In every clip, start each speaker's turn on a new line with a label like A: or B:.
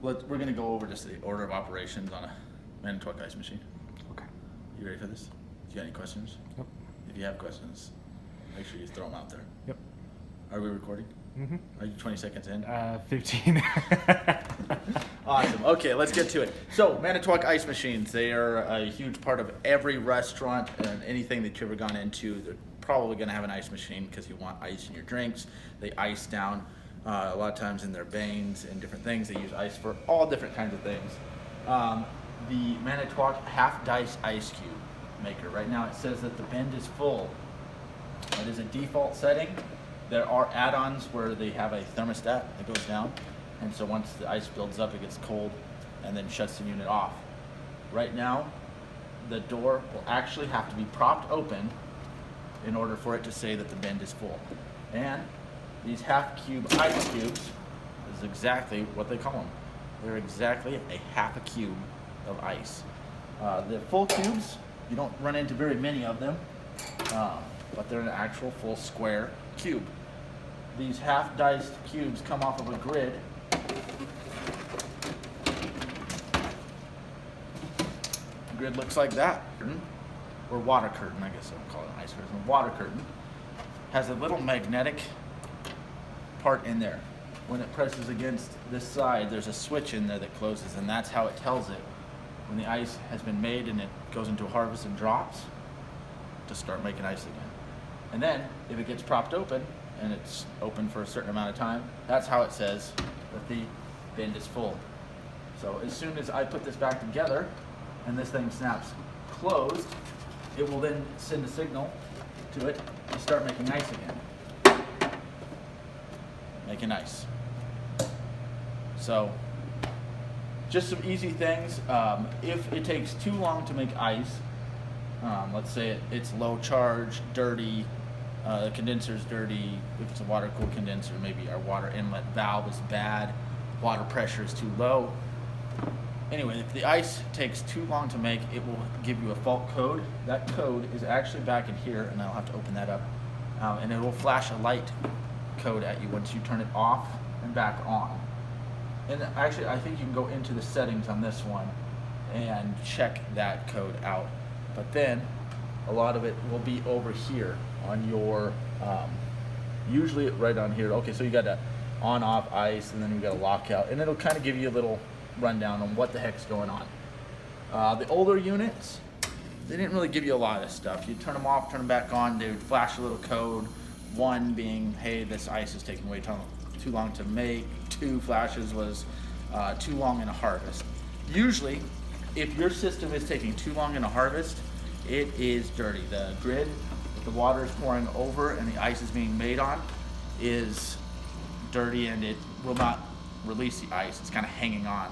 A: we're going to go over just the order of operations on a Manitowoc ice machine.
B: Okay.
A: You ready for this? You got any questions?
B: Yep.
A: If you have questions, make sure you throw them out there.
B: Yep.
A: Are we recording?
B: Mm-hmm.
A: Are you 20 seconds in?
B: 15.
A: Awesome. Okay, let's get to it. So, Manitowoc ice machines, they are a huge part of every restaurant and anything that you've ever gone into. They're probably going to have an ice machine because you want ice in your drinks. They ice down a lot of times in their veins and different things. They use ice for all different kinds of things. The Manitowoc half-dice ice cube maker. Right now it says that the bend is full. That is a default setting. There are add-ons where they have a thermostat that goes down, and so once the ice builds up, it gets cold and then shuts the unit off. Right now, the door will actually have to be propped open in order for it to say that the bend is full. And these half-cube ice cubes is exactly what they call them. They're exactly a half a cube of ice. The full cubes, you don't run into very many of them, but they're an actual full square cube. These half-diced cubes come off of a grid. The grid looks like that, or water curtain, I guess I'll call it an ice curtain. Water curtain has a little magnetic part in there. When it presses against this side, there's a switch in there that closes, and that's how it tells it when the ice has been made and it goes into a harvest and drops to start making ice again. And then if it gets propped open and it's open for a certain amount of time, that's how it says that the bend is full. So as soon as I put this back together and this thing snaps closed, it will then send a signal to it to start making ice again. Making ice. So just some easy things. If it takes too long to make ice, let's say it's low charge, dirty, the condenser's dirty, if it's a water-cooled condenser, maybe our water inlet valve is bad, water pressure is too low. Anyway, if the ice takes too long to make, it will give you a fault code. That code is actually back in here, and I'll have to open that up, and it will flash a light code at you once you turn it off and back on. And actually, I think you can go into the settings on this one and check that code out. But then a lot of it will be over here on your, usually right on here. Okay, so you got a on-off ice, and then you got a lockout, and it'll kind of give you a little rundown on what the heck's going on. The older units, they didn't really give you a lot of stuff. You turn them off, turn them back on, they would flash a little code. One being, hey, this ice is taking way too long to make. 2 flashes was too long in a harvest. Usually, if your system is taking too long in a harvest, it is dirty. The grid that the water is pouring over and the ice is being made on is dirty, and it will not release the ice. It's kind of hanging on.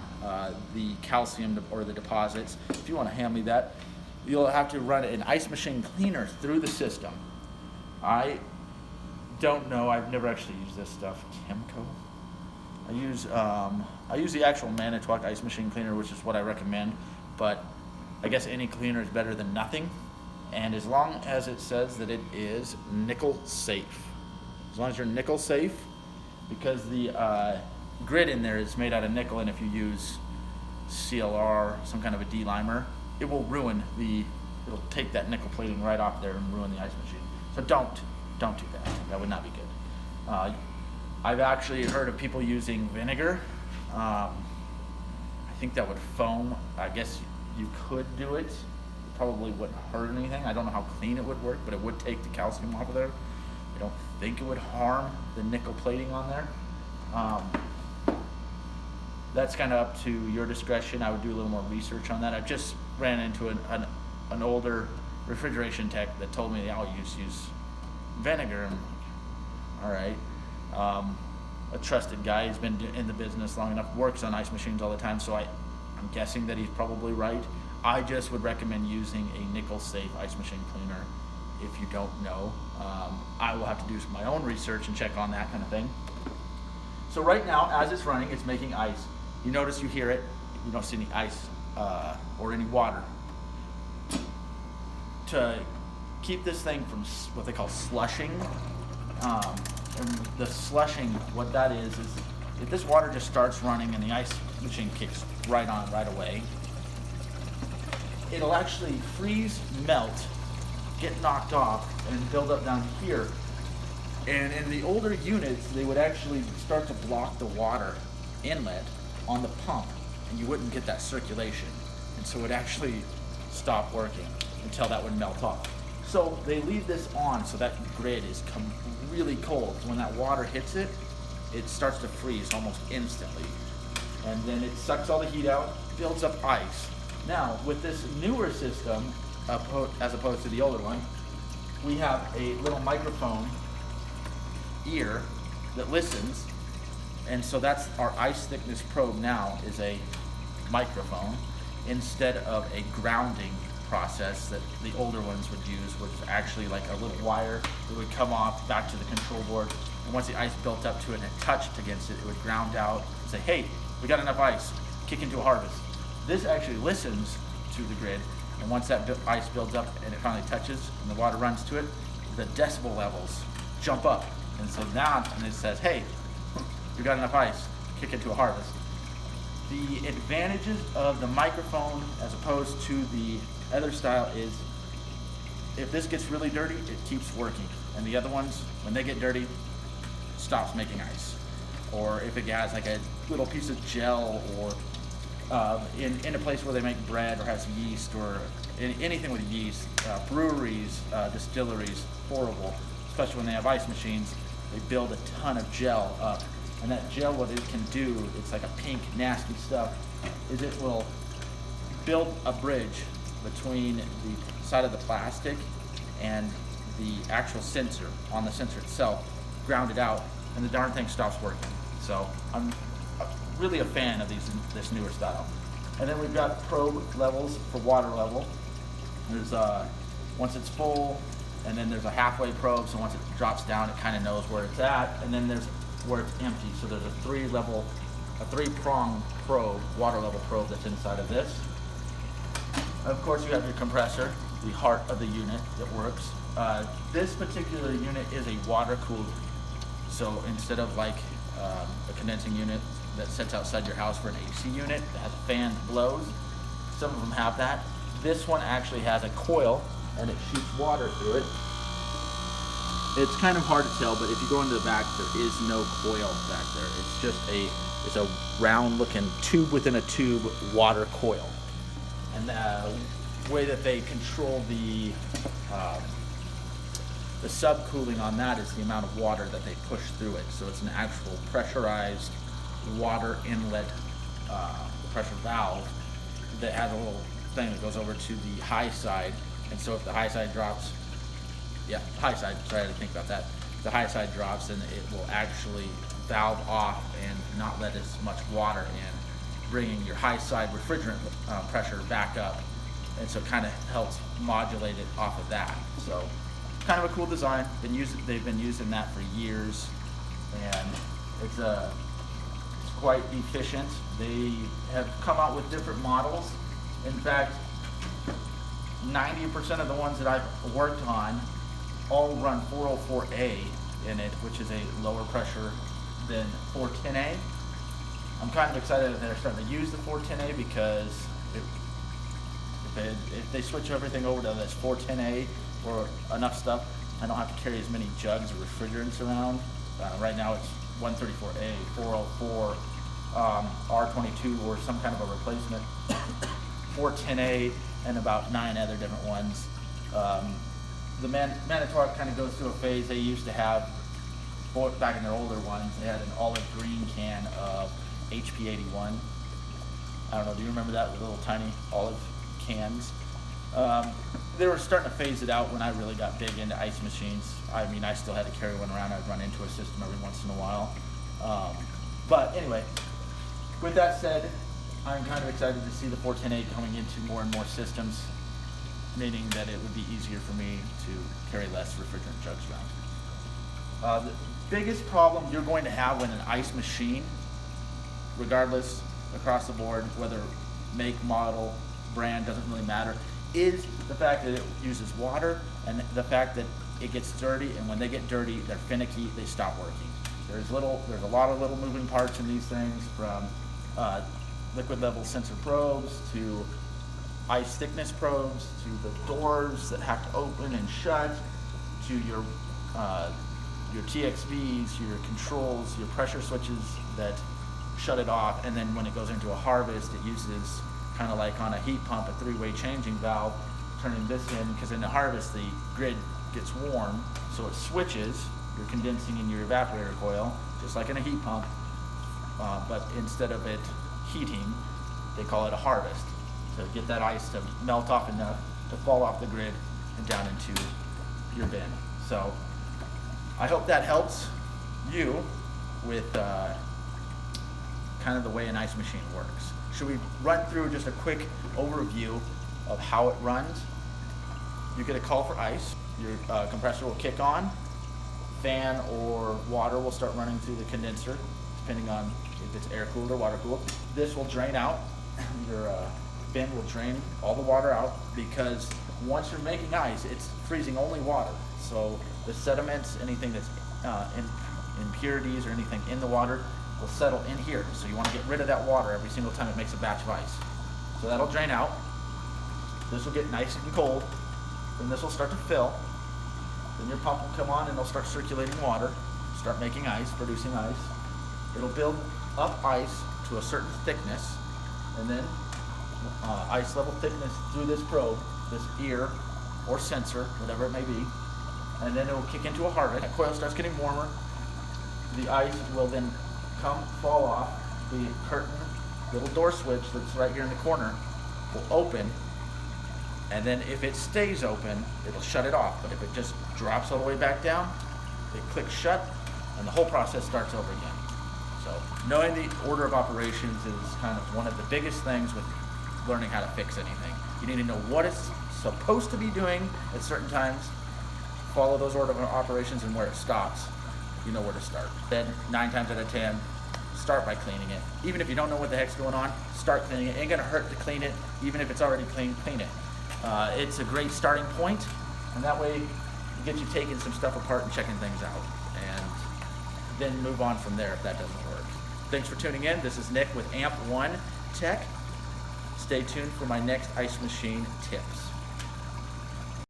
A: The calcium or the deposits, if you want to hand me that, you'll have to run an ice machine cleaner through the system. I don't know. I've never actually used this stuff. Chemco. I use the actual Manitowoc ice machine cleaner, which is what I recommend. But I guess any cleaner is better than nothing. And as long as it says that it is nickel safe, as long as you're nickel safe, because the grid in there is made out of nickel, and if you use CLR, some kind of a delimer, it will ruin it'll take that nickel plating right off there and ruin the ice machine. So don't do that. That would not be good. I've actually heard of people using vinegar. I think that would foam. I guess you could do it. It probably wouldn't hurt anything. I don't know how clean it would work, but it would take the calcium off of there. I don't think it would harm the nickel plating on there. That's kind of up to your discretion. I would do a little more research on that. I just ran into an older refrigeration tech that told me, I'll use vinegar. I'm like, all right. A trusted guy, he's been in the business long enough, works on ice machines all the time, so I'm guessing that he's probably right. I just would recommend using a nickel safe ice machine cleaner if you don't know. I will have to do my own research and check on that kind of thing. So right now, as it's running, it's making ice. You notice you hear it, you don't see any ice or any water. To keep this thing from what they call slushing, and the slushing, what that is if this water just starts running and the ice machine kicks right on right away, it'll actually freeze, melt, get knocked off, and build up down here. And in the older units, they would actually start to block the water inlet on the pump, and you wouldn't get that circulation. And so it would actually stop working until that would melt off. So they leave this on so that grid is really cold. When that water hits it, it starts to freeze almost instantly. And then it sucks all the heat out, builds up ice. Now, with this newer system, as opposed to the older one, we have a little microphone ear that listens, and so that's our ice thickness probe now is a microphone instead of a grounding process that the older ones would use, which is actually like a little wire that would come off back to the control board, and once the ice built up to it and it touched against it, it would ground out and say, hey, we got enough ice, kick into a harvest. This actually listens to the grid, and once that ice builds up and it finally touches and the water runs to it, the decibel levels jump up. And so now, and it says, hey, you got enough ice, kick into a harvest. The advantages of the microphone as opposed to the other style is if this gets really dirty, it keeps working. And the other ones, when they get dirty, stops making ice. Or if it has like a little piece of gel or in a place where they make bread or has yeast or anything with yeast, breweries, distilleries, horrible, especially when they have ice machines. They build a ton of gel up, and that gel, what it can do, it's like a pink, nasty stuff, is it will build a bridge between the side of the plastic and the actual sensor, on the sensor itself, ground it out, and the darn thing stops working. So I'm really a fan of this newer style. And then we've got probe levels for water level. There's once it's full, and then there's a halfway probe, so once it drops down, it kind of knows where it's at, and then there's where it's empty. So there's a three-prong probe, water level probe that's inside of this. Of course, you have your compressor, the heart of the unit that works. This particular unit is a water-cooled, so instead of like a condensing unit that sits outside your house for an AC unit that has a fan that blows, some of them have that. This one actually has a coil, and it shoots water through it. It's kind of hard to tell, but if you go into the back, there is no coil back there. It's just a round looking tube within a tube water coil. And the way that they control the subcooling on that is the amount of water that they push through it. So it's an actual pressurized water inlet pressure valve that has a little thing that goes over to the high side. And so if the high side drops, high side, sorry, I had to think about that. If the high side drops, then it will actually valve off and not let as much water in, bringing your high side refrigerant pressure back up. And so it kind of helps modulate it off of that. So kind of a cool design. They've been using that for years, and it's quite efficient. They have come out with different models. In fact, 90% of the ones that I've worked on all run 404A in it, which is a lower pressure than 410A. I'm kind of excited that they're starting to use the 410A because if they switch everything over to this 410A or enough stuff, I don't have to carry as many jugs of refrigerants around. Right now it's 134A, 404, R22, or some kind of a replacement, 410A, and about 9 other different ones. The Manitowoc kind of goes through a phase. They used to have, back in their older ones, they had an olive green can of HP81. I don't know, do you remember that, with little tiny olive cans? They were starting to phase it out when I really got big into ice machines. I mean, I still had to carry one around. I'd run into a system every once in a while. But anyway, with that said, I'm kind of excited to see the 410A coming into more and more systems, meaning that it would be easier for me to carry less refrigerant jugs around. The biggest problem you're going to have when an ice machine, regardless across the board, whether make, model, brand, doesn't really matter, is the fact that it uses water and the fact that it gets dirty, and when they get dirty, they're finicky, they stop working. There's a lot of little moving parts in these things, from liquid level sensor probes to ice thickness probes to the doors that have to open and shut, to your TXVs, your controls, your pressure switches that shut it off, and then when it goes into a harvest, it uses, kind of like on a heat pump, a three-way changing valve, turning this in, because in the harvest the grid gets warm, so it switches. You're condensing in your evaporator coil, just like in a heat pump, but instead of it heating, they call it a harvest, to get that ice to melt off enough to fall off the grid and down into your bin. So I hope that helps you with kind of the way an ice machine works. Should we run through just a quick overview of how it runs? You get a call for ice, your compressor will kick on, fan or water will start running through the condenser, depending on if it's air cooled or water cooled. This will drain out, your bin will drain all the water out, because once you're making ice, it's freezing only water. So the sediments, anything that's impurities or anything in the water will settle in here. So you want to get rid of that water every single time it makes a batch of ice. So that'll drain out. This will get nice and cold. Then this will start to fill. Then your pump will come on and it'll start circulating water, start making ice, producing ice. It'll build up ice to a certain thickness, and then ice level thickness through this probe, this ear or sensor, whatever it may be, and then it will kick into a harvest. That coil starts getting warmer. The ice will then fall off. The curtain, little door switch that's right here in the corner, will open, and then if it stays open, it'll shut it off. But if it just drops all the way back down, it clicks shut, and the whole process starts over again. So knowing the order of operations is kind of one of the biggest things with learning how to fix anything. You need to know what it's supposed to be doing at certain times, follow those order of operations, and where it stops, you know where to start. Then 9 times out of 10, start by cleaning it. Even if you don't know what the heck's going on, start cleaning it. It ain't gonna hurt to clean it. Even if it's already clean, clean it. It's a great starting point, and that way it gets you taking some stuff apart and checking things out, and then move on from there if that doesn't work. Thanks for tuning in. This is Nick with AMP1 Tech. Stay tuned for my next ice machine tips.